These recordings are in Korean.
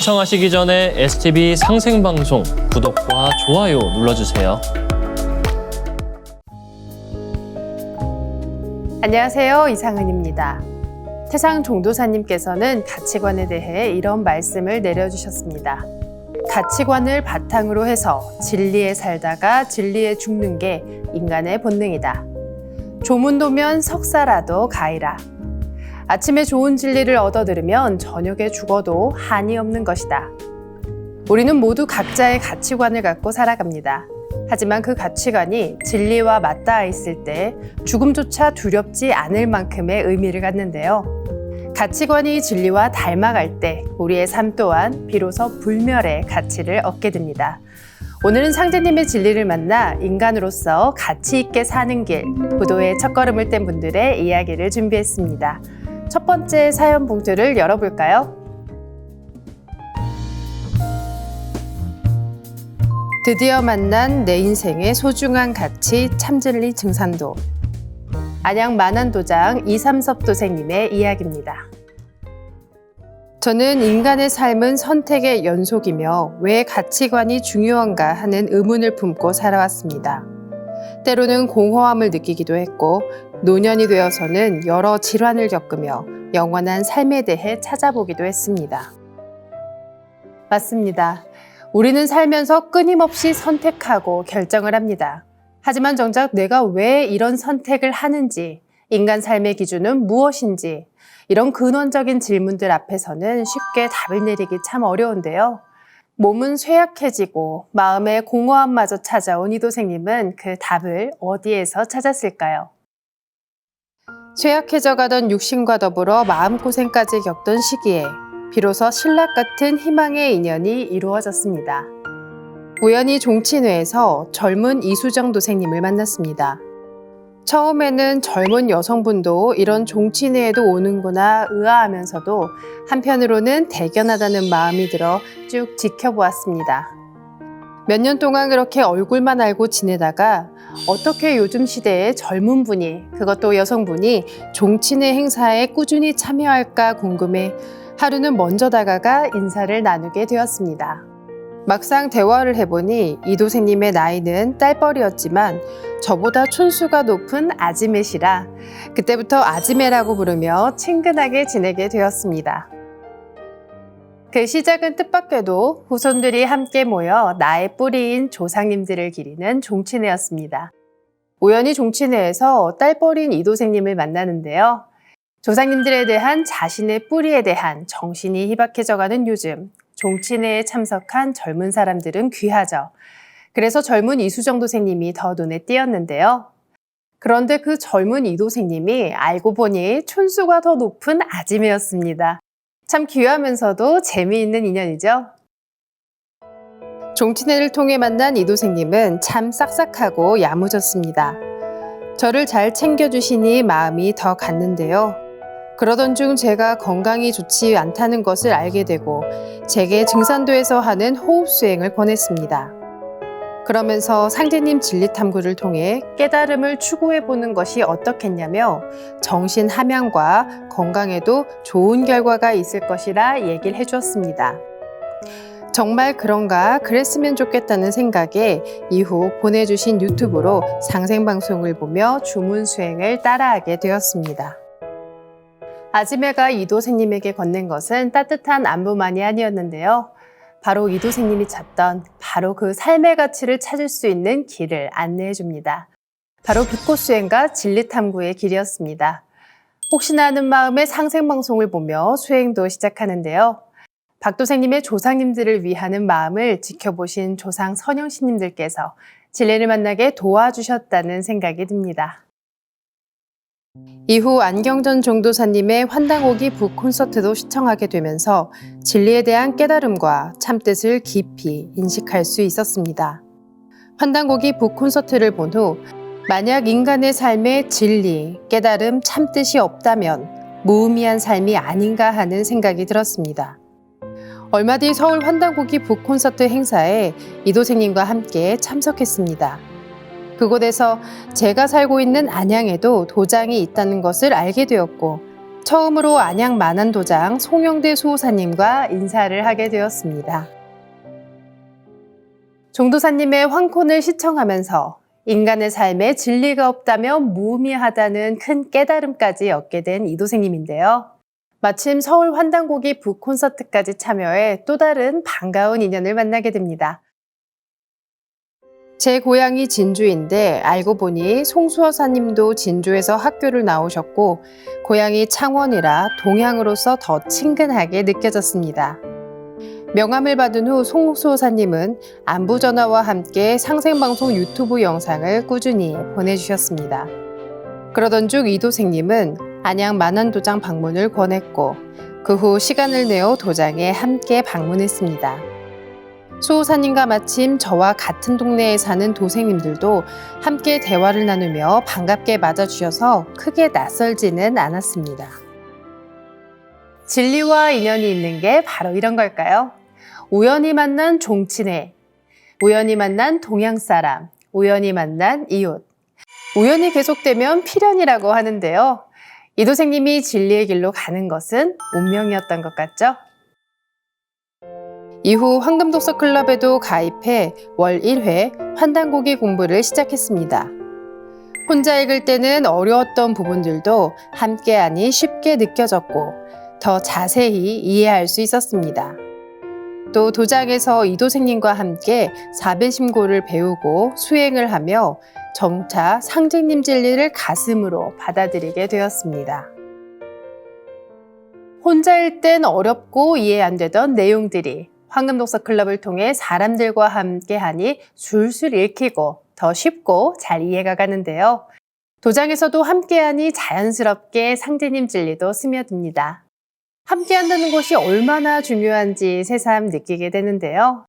시청하시기 전에 STV 상생방송 구독과 좋아요 눌러주세요. 안녕하세요. 이상은입니다. 태상 종도사님께서는 가치관에 대해 이런 말씀을 내려주셨습니다. 가치관을 바탕으로 해서 진리에 살다가 진리에 죽는 게 인간의 본능이다. 조문도면 석사라도 가이라. 아침에 좋은 진리를 얻어 들으면 저녁에 죽어도 한이 없는 것이다. 우리는 모두 각자의 가치관을 갖고 살아갑니다. 하지만 그 가치관이 진리와 맞닿아 있을 때 죽음조차 두렵지 않을 만큼의 의미를 갖는데요. 가치관이 진리와 닮아갈 때 우리의 삶 또한 비로소 불멸의 가치를 얻게 됩니다. 오늘은 상제님의 진리를 만나 인간으로서 가치 있게 사는 길, 부도의 첫걸음을 뗀 분들의 이야기를 준비했습니다. 첫 번째 사연 봉투를 열어볼까요? 드디어 만난 내 인생의 소중한 가치 참진리 증산도. 안양 만안도장 이삼섭 도생님의 이야기입니다. 저는 인간의 삶은 선택의 연속이며 왜 가치관이 중요한가 하는 의문을 품고 살아왔습니다. 때로는 공허함을 느끼기도 했고 노년이 되어서는 여러 질환을 겪으며 영원한 삶에 대해 찾아보기도 했습니다. 맞습니다. 우리는 살면서 끊임없이 선택하고 결정을 합니다. 하지만 정작 내가 왜 이런 선택을 하는지, 인간 삶의 기준은 무엇인지, 이런 근원적인 질문들 앞에서는 쉽게 답을 내리기 참 어려운데요. 몸은 쇠약해지고 마음의 공허함마저 찾아온 이도생님은 그 답을 어디에서 찾았을까요? 쇠약해져 가던 육신과 더불어 마음고생까지 겪던 시기에 비로소 신락 같은 희망의 인연이 이루어졌습니다. 우연히 종친회에서 젊은 이수정 도생님을 만났습니다. 처음에는 젊은 여성분도 이런 종친회에도 오는구나 의아하면서도 한편으로는 대견하다는 마음이 들어 쭉 지켜보았습니다. 몇 년 동안 그렇게 얼굴만 알고 지내다가 어떻게 요즘 시대에 젊은 분이, 그것도 여성분이 종친회 행사에 꾸준히 참여할까 궁금해 하루는 먼저 다가가 인사를 나누게 되었습니다. 막상 대화를 해보니 이 도생님의 나이는 딸뻘이었지만 저보다 촌수가 높은 아지매시라 그때부터 아지매라고 부르며 친근하게 지내게 되었습니다. 그 시작은 뜻밖에도 후손들이 함께 모여 나의 뿌리인 조상님들을 기리는 종친회였습니다. 우연히 종친회에서 딸뻘인 이 도생님을 만나는데요. 조상님들에 대한 자신의 뿌리에 대한 정신이 희박해져가는 요즘 종친회에 참석한 젊은 사람들은 귀하죠. 그래서 젊은 이수정 도생님이 더 눈에 띄었는데요. 그런데 그 젊은 이 도생님이 알고 보니 촌수가 더 높은 아지매였습니다. 참 귀하면서도 재미있는 인연이죠. 종친회를 통해 만난 이 도생님은 참 싹싹하고 야무졌습니다. 저를 잘 챙겨주시니 마음이 더 갔는데요. 그러던 중 제가 건강이 좋지 않다는 것을 알게 되고 제게 증산도에서 하는 호흡 수행을 권했습니다. 그러면서 상제님 진리탐구를 통해 깨달음을 추구해보는 것이 어떻겠냐며 정신 함양과 건강에도 좋은 결과가 있을 것이라 얘기를 해주었습니다. 정말 그런가 그랬으면 좋겠다는 생각에 이후 보내주신 유튜브로 상생방송을 보며 주문 수행을 따라하게 되었습니다. 아지매가 이도생님에게 건넨 것은 따뜻한 안부만이 아니었는데요. 바로 이도생님이 찾던 바로 그 삶의 가치를 찾을 수 있는 길을 안내해 줍니다. 바로 불꽃수행과 진리탐구의 길이었습니다. 혹시나 하는 마음에 상생방송을 보며 수행도 시작하는데요. 박도생님의 조상님들을 위하는 마음을 지켜보신 조상 선영신님들께서 진리를 만나게 도와주셨다는 생각이 듭니다. 이후 안경전 종도사님의 환당오기 북 콘서트도 시청하게 되면서 진리에 대한 깨달음과 참뜻을 깊이 인식할 수 있었습니다. 환당오기 북 콘서트를 본 후 만약 인간의 삶에 진리, 깨달음, 참뜻이 없다면 무의미한 삶이 아닌가 하는 생각이 들었습니다. 얼마 뒤 서울 환당오기 북 콘서트 행사에 이도생님과 함께 참석했습니다. 그곳에서 제가 살고 있는 안양에도 도장이 있다는 것을 알게 되었고 처음으로 안양 만안도장 송영대 수호사님과 인사를 하게 되었습니다. 종도사님의 황콘을 시청하면서 인간의 삶에 진리가 없다면 무의미하다는 큰 깨달음까지 얻게 된 이도생님인데요. 마침 서울 환단고기 북콘서트까지 참여해 또 다른 반가운 인연을 만나게 됩니다. 제 고향이 진주인데 알고 보니 송수호사님도 진주에서 학교를 나오셨고 고향이 창원이라 동양으로서 더 친근하게 느껴졌습니다. 명함을 받은 후 송수호사님은 안부전화와 함께 상생방송 유튜브 영상을 꾸준히 보내주셨습니다. 그러던 중 이도생님은 안양 만안도장 방문을 권했고 그 후 시간을 내어 도장에 함께 방문했습니다. 수호사님과 마침 저와 같은 동네에 사는 도생님들도 함께 대화를 나누며 반갑게 맞아주셔서 크게 낯설지는 않았습니다. 진리와 인연이 있는 게 바로 이런 걸까요? 우연히 만난 종친회, 우연히 만난 동양 사람, 우연히 만난 이웃. 우연이 계속되면 필연이라고 하는데요. 이도생님이 진리의 길로 가는 것은 운명이었던 것 같죠? 이후 황금독서클럽에도 가입해 월 1회 환단고기 공부를 시작했습니다. 혼자 읽을 때는 어려웠던 부분들도 함께하니 쉽게 느껴졌고 더 자세히 이해할 수 있었습니다. 또 도장에서 이도생님과 함께 사배심고를 배우고 수행을 하며 점차 상제님 진리를 가슴으로 받아들이게 되었습니다. 혼자일 땐 어렵고 이해 안 되던 내용들이 황금독서클럽을 통해 사람들과 함께하니 술술 읽히고 더 쉽고 잘 이해가 가는데요. 도장에서도 함께하니 자연스럽게 상제님 진리도 스며듭니다. 함께한다는 것이 얼마나 중요한지 새삼 느끼게 되는데요.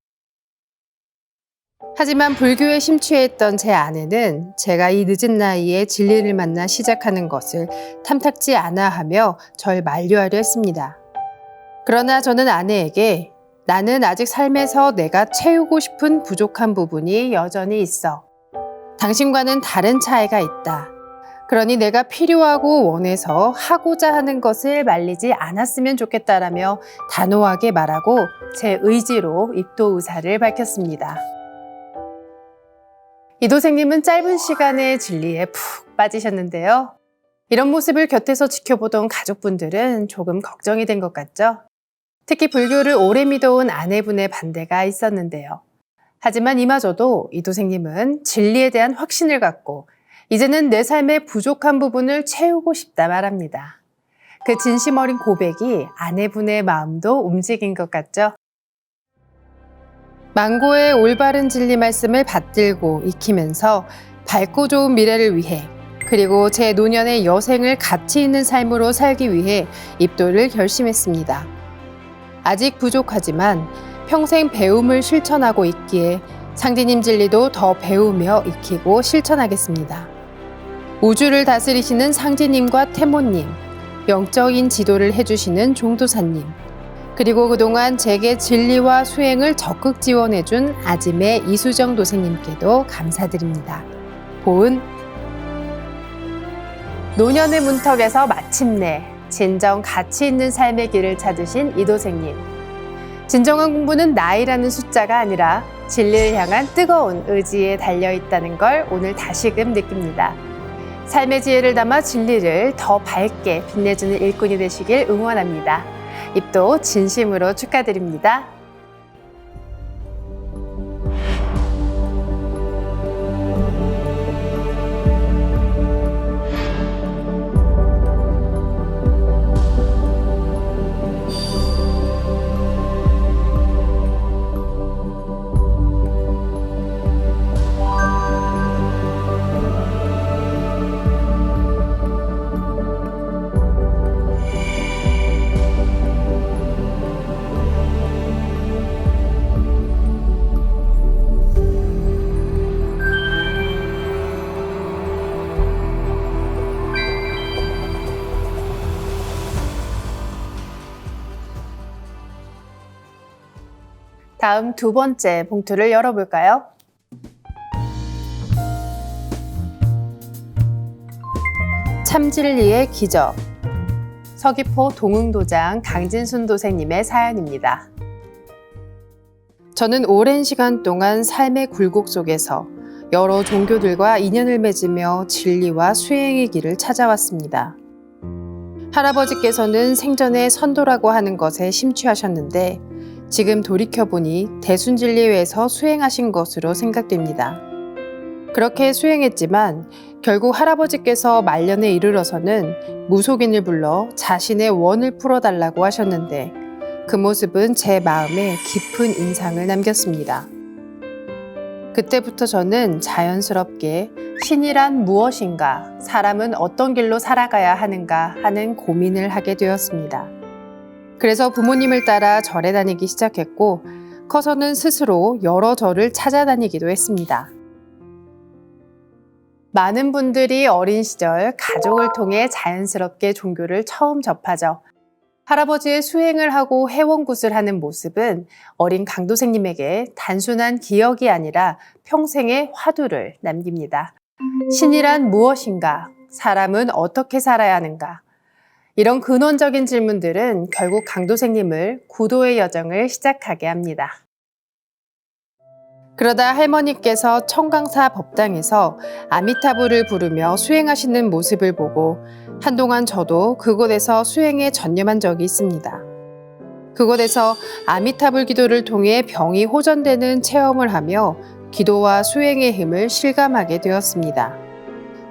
하지만 불교에 심취했던 제 아내는 제가 이 늦은 나이에 진리를 만나 시작하는 것을 탐탁지 않아 하며 절 만류하려 했습니다. 그러나 저는 아내에게 나는 아직 삶에서 내가 채우고 싶은 부족한 부분이 여전히 있어. 당신과는 다른 차이가 있다. 그러니 내가 필요하고 원해서 하고자 하는 것을 말리지 않았으면 좋겠다라며 단호하게 말하고 제 의지로 입도 의사를 밝혔습니다. 이도생님은 짧은 시간에 진리에 푹 빠지셨는데요. 이런 모습을 곁에서 지켜보던 가족분들은 조금 걱정이 된 것 같죠? 특히 불교를 오래 믿어온 아내분의 반대가 있었는데요. 하지만 이마저도 이도생님은 진리에 대한 확신을 갖고 이제는 내 삶의 부족한 부분을 채우고 싶다 말합니다. 그 진심 어린 고백이 아내분의 마음도 움직인 것 같죠? 망고의 올바른 진리 말씀을 받들고 익히면서 밝고 좋은 미래를 위해 그리고 제 노년의 여생을 가치 있는 삶으로 살기 위해 입도를 결심했습니다. 아직 부족하지만 평생 배움을 실천하고 있기에 상제님 진리도 더 배우며 익히고 실천하겠습니다. 우주를 다스리시는 상제님과 태모님, 영적인 지도를 해주시는 종도사님, 그리고 그동안 제게 진리와 수행을 적극 지원해준 아짐의 이수정 도생님께도 감사드립니다. 보은 노년의 문턱에서 마침내 진정 가치 있는 삶의 길을 찾으신 이도생님. 진정한 공부는 나이라는 숫자가 아니라 진리를 향한 뜨거운 의지에 달려있다는 걸 오늘 다시금 느낍니다. 삶의 지혜를 담아 진리를 더 밝게 빛내주는 일꾼이 되시길 응원합니다. 입도 진심으로 축하드립니다. 다음 두 번째 봉투를 열어볼까요? 참진리의 기적. 서귀포 동흥도장 강진순 도생님의 사연입니다. 저는 오랜 시간 동안 삶의 굴곡 속에서 여러 종교들과 인연을 맺으며 진리와 수행의 길을 찾아왔습니다. 할아버지께서는 생전에 선도라고 하는 것에 심취하셨는데 지금 돌이켜보니 대순진리회에서 수행하신 것으로 생각됩니다. 그렇게 수행했지만 결국 할아버지께서 말년에 이르러서는 무속인을 불러 자신의 원을 풀어달라고 하셨는데 그 모습은 제 마음에 깊은 인상을 남겼습니다. 그때부터 저는 자연스럽게 신이란 무엇인가, 사람은 어떤 길로 살아가야 하는가 하는 고민을 하게 되었습니다. 그래서 부모님을 따라 절에 다니기 시작했고 커서는 스스로 여러 절을 찾아다니기도 했습니다. 많은 분들이 어린 시절 가족을 통해 자연스럽게 종교를 처음 접하죠. 할아버지의 수행을 하고 해원굿을 하는 모습은 어린 강도생님에게 단순한 기억이 아니라 평생의 화두를 남깁니다. 신이란 무엇인가? 사람은 어떻게 살아야 하는가? 이런 근원적인 질문들은 결국 강도생님을 구도의 여정을 시작하게 합니다. 그러다 할머니께서 청강사 법당에서 아미타불을 부르며 수행하시는 모습을 보고 한동안 저도 그곳에서 수행에 전념한 적이 있습니다. 그곳에서 아미타불 기도를 통해 병이 호전되는 체험을 하며 기도와 수행의 힘을 실감하게 되었습니다.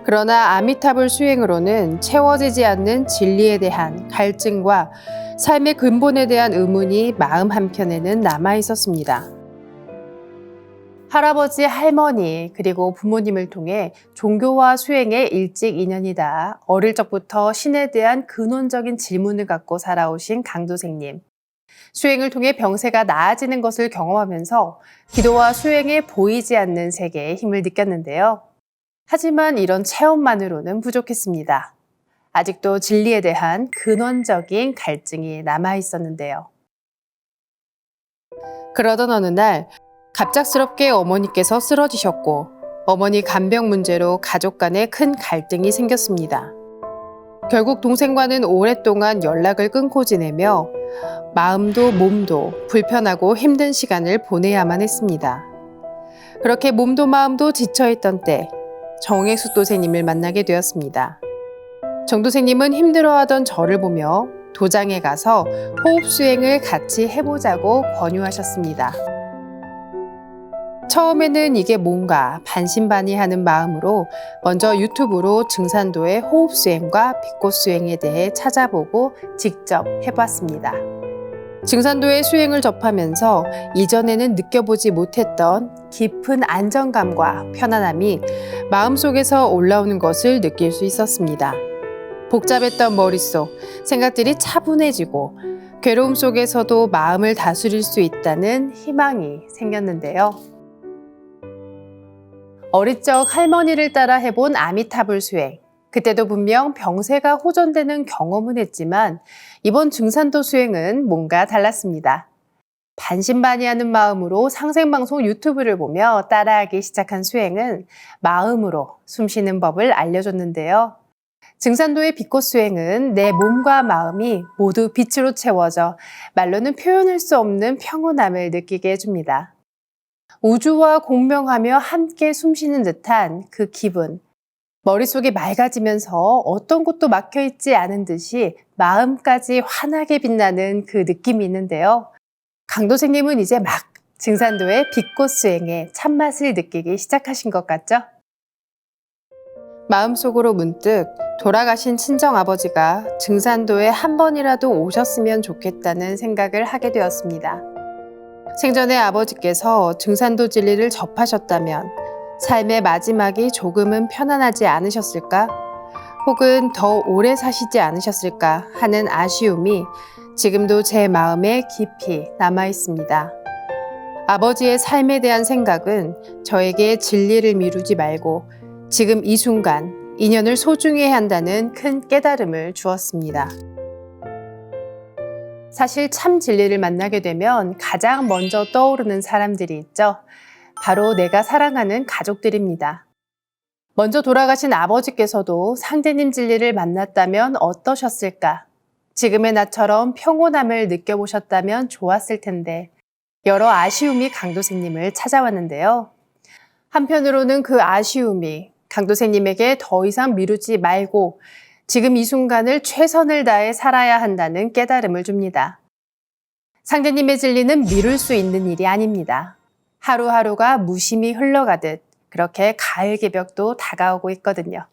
그러나 아미타불 수행으로는 채워지지 않는 진리에 대한 갈증과 삶의 근본에 대한 의문이 마음 한켠에는 남아 있었습니다. 할아버지, 할머니, 그리고 부모님을 통해 종교와 수행에 일찍 인연이 닿아 어릴 적부터 신에 대한 근원적인 질문을 갖고 살아오신 강도생님. 수행을 통해 병세가 나아지는 것을 경험하면서 기도와 수행에 보이지 않는 세계에 힘을 느꼈는데요. 하지만 이런 체험만으로는 부족했습니다. 아직도 진리에 대한 근원적인 갈증이 남아 있었는데요. 그러던 어느 날 갑작스럽게 어머니께서 쓰러지셨고 어머니 간병 문제로 가족 간에 큰 갈등이 생겼습니다. 결국 동생과는 오랫동안 연락을 끊고 지내며 마음도 몸도 불편하고 힘든 시간을 보내야만 했습니다. 그렇게 몸도 마음도 지쳐있던 때 정혜숙 도생님을 만나게 되었습니다. 정 도생님은 힘들어하던 저를 보며 도장에 가서 호흡 수행을 같이 해보자고 권유하셨습니다. 처음에는 이게 뭔가 반신반의하는 마음으로 먼저 유튜브로 증산도의 호흡 수행과 빛꽃 수행에 대해 찾아보고 직접 해봤습니다. 증산도의 수행을 접하면서 이전에는 느껴보지 못했던 깊은 안정감과 편안함이 마음속에서 올라오는 것을 느낄 수 있었습니다. 복잡했던 머릿속, 생각들이 차분해지고 괴로움 속에서도 마음을 다스릴 수 있다는 희망이 생겼는데요. 어릴 적 할머니를 따라 해본 아미타불 수행. 그때도 분명 병세가 호전되는 경험은 했지만 이번 증산도 수행은 뭔가 달랐습니다. 반신반의하는 마음으로 상생방송 유튜브를 보며 따라하기 시작한 수행은 마음으로 숨쉬는 법을 알려줬는데요. 증산도의 빛꽃 수행은 내 몸과 마음이 모두 빛으로 채워져 말로는 표현할 수 없는 평온함을 느끼게 해줍니다. 우주와 공명하며 함께 숨쉬는 듯한 그 기분. 머릿속이 맑아지면서 어떤 곳도 막혀있지 않은 듯이 마음까지 환하게 빛나는 그 느낌이 있는데요. 강도생님은 이제 막 증산도의 빛꽃 수행에 참맛을 느끼기 시작하신 것 같죠? 마음속으로 문득 돌아가신 친정아버지가 증산도에 한 번이라도 오셨으면 좋겠다는 생각을 하게 되었습니다. 생전에 아버지께서 증산도 진리를 접하셨다면 삶의 마지막이 조금은 편안하지 않으셨을까? 혹은 더 오래 사시지 않으셨을까 하는 아쉬움이 지금도 제 마음에 깊이 남아 있습니다. 아버지의 삶에 대한 생각은 저에게 진리를 미루지 말고 지금 이 순간 인연을 소중히 해야 한다는 큰 깨달음을 주었습니다. 사실 참 진리를 만나게 되면 가장 먼저 떠오르는 사람들이 있죠. 바로 내가 사랑하는 가족들입니다. 먼저 돌아가신 아버지께서도 상제님 진리를 만났다면 어떠셨을까? 지금의 나처럼 평온함을 느껴보셨다면 좋았을 텐데 여러 아쉬움이 강도생님을 찾아왔는데요. 한편으로는 그 아쉬움이 강도생님에게 더 이상 미루지 말고 지금 이 순간을 최선을 다해 살아야 한다는 깨달음을 줍니다. 상제님의 진리는 미룰 수 있는 일이 아닙니다. 하루하루가 무심히 흘러가듯 그렇게 가을 개벽도 다가오고 있거든요.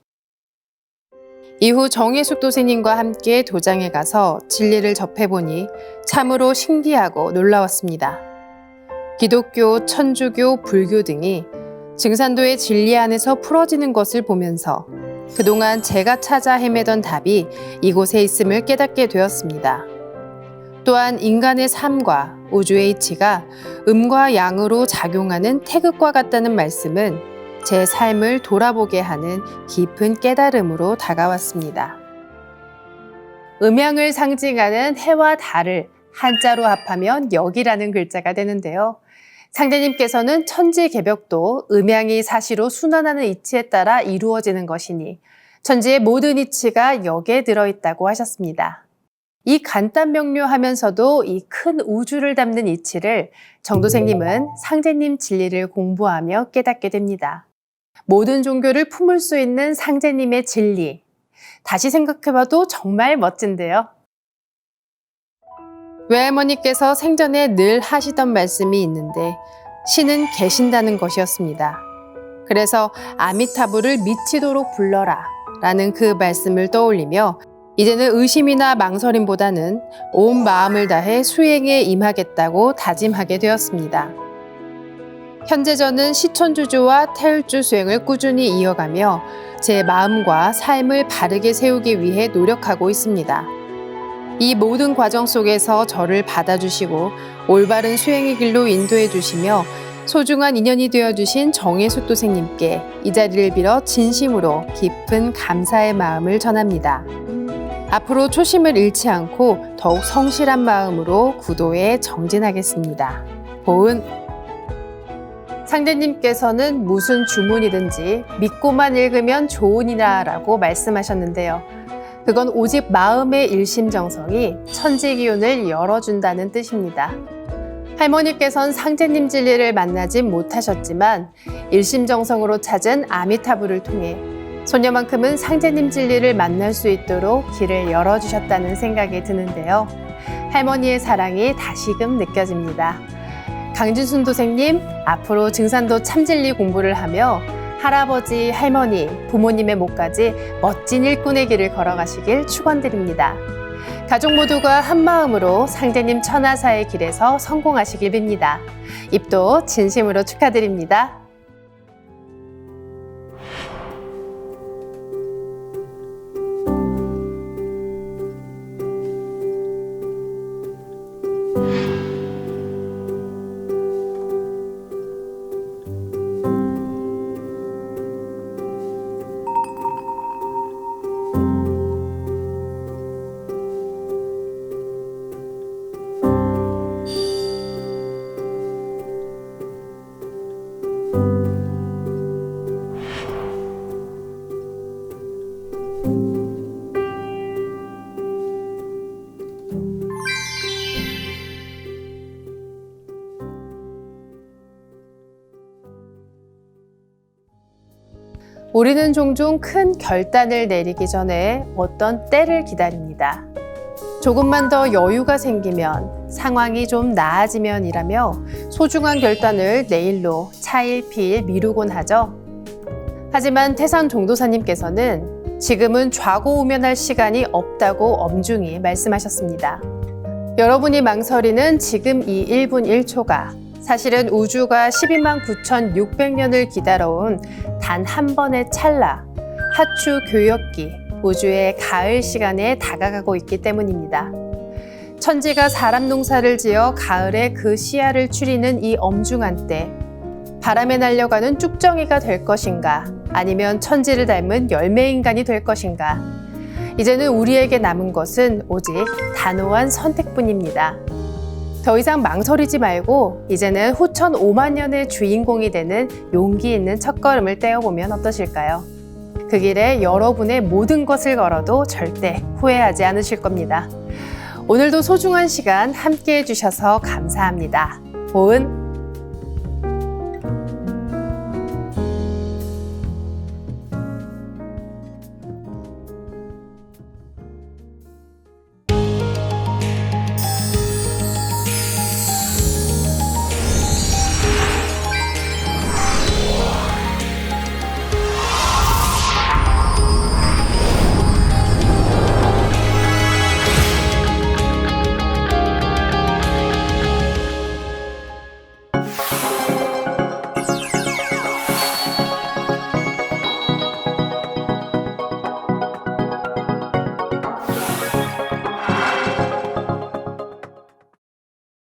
이후 정혜숙 도생님과 함께 도장에 가서 진리를 접해보니 참으로 신기하고 놀라웠습니다. 기독교, 천주교, 불교 등이 증산도의 진리 안에서 풀어지는 것을 보면서 그동안 제가 찾아 헤매던 답이 이곳에 있음을 깨닫게 되었습니다. 또한 인간의 삶과 우주의 이치가 음과 양으로 작용하는 태극과 같다는 말씀은 제 삶을 돌아보게 하는 깊은 깨달음으로 다가왔습니다. 음양을 상징하는 해와 달을 한자로 합하면 역이라는 글자가 되는데요. 상제님께서는 천지개벽도 음양이 사시로 순환하는 이치에 따라 이루어지는 것이니 천지의 모든 이치가 역에 들어있다고 하셨습니다. 이 간단 명료하면서도 이 큰 우주를 담는 이치를 정도생님은 상제님 진리를 공부하며 깨닫게 됩니다. 모든 종교를 품을 수 있는 상제님의 진리. 다시 생각해봐도 정말 멋진데요. 외할머니께서 생전에 늘 하시던 말씀이 있는데 신은 계신다는 것이었습니다. 그래서 아미타불을 미치도록 불러라 라는 그 말씀을 떠올리며 이제는 의심이나 망설임보다는 온 마음을 다해 수행에 임하겠다고 다짐하게 되었습니다. 현재 저는 시천주조와 태율주 수행을 꾸준히 이어가며 제 마음과 삶을 바르게 세우기 위해 노력하고 있습니다. 이 모든 과정 속에서 저를 받아주시고 올바른 수행의 길로 인도해 주시며 소중한 인연이 되어주신 정혜숙 도생님께 이 자리를 빌어 진심으로 깊은 감사의 마음을 전합니다. 앞으로 초심을 잃지 않고 더욱 성실한 마음으로 구도에 정진하겠습니다. 보은 상제님께서는 무슨 주문이든지 믿고만 읽으면 좋으니라 라고 말씀하셨는데요. 그건 오직 마음의 일심정성이 천지기운을 열어준다는 뜻입니다. 할머니께선 상제님 진리를 만나진 못하셨지만 일심정성으로 찾은 아미타불을 통해 소녀만큼은 상제님 진리를 만날 수 있도록 길을 열어주셨다는 생각이 드는데요. 할머니의 사랑이 다시금 느껴집니다. 강진순 도생님, 앞으로 증산도 참진리 공부를 하며 할아버지, 할머니, 부모님의 목까지 멋진 일꾼의 길을 걸어가시길 축원드립니다. 가족 모두가 한마음으로 상제님 천하사의 길에서 성공하시길 빕니다. 입도 진심으로 축하드립니다. 우리는 종종 큰 결단을 내리기 전에 어떤 때를 기다립니다. 조금만 더 여유가 생기면, 상황이 좀 나아지면이라며 소중한 결단을 내일로 차일피일 미루곤 하죠. 하지만 태산 종도사님께서는 지금은 좌고우면할 시간이 없다고 엄중히 말씀하셨습니다. 여러분이 망설이는 지금 이 1분 1초가 사실은 우주가 12만 9,600년을 기다려온 단 한 번의 찰나, 하추 교역기, 우주의 가을 시간에 다가가고 있기 때문입니다. 천지가 사람 농사를 지어 가을에 그 씨알을 추리는 이 엄중한 때, 바람에 날려가는 쭉정이가 될 것인가, 아니면 천지를 닮은 열매인간이 될 것인가. 이제는 우리에게 남은 것은 오직 단호한 선택뿐입니다. 더 이상 망설이지 말고 이제는 후천 5만 년의 주인공이 되는 용기 있는 첫걸음을 떼어보면 어떠실까요? 그 길에 여러분의 모든 것을 걸어도 절대 후회하지 않으실 겁니다. 오늘도 소중한 시간 함께 해주셔서 감사합니다. 보은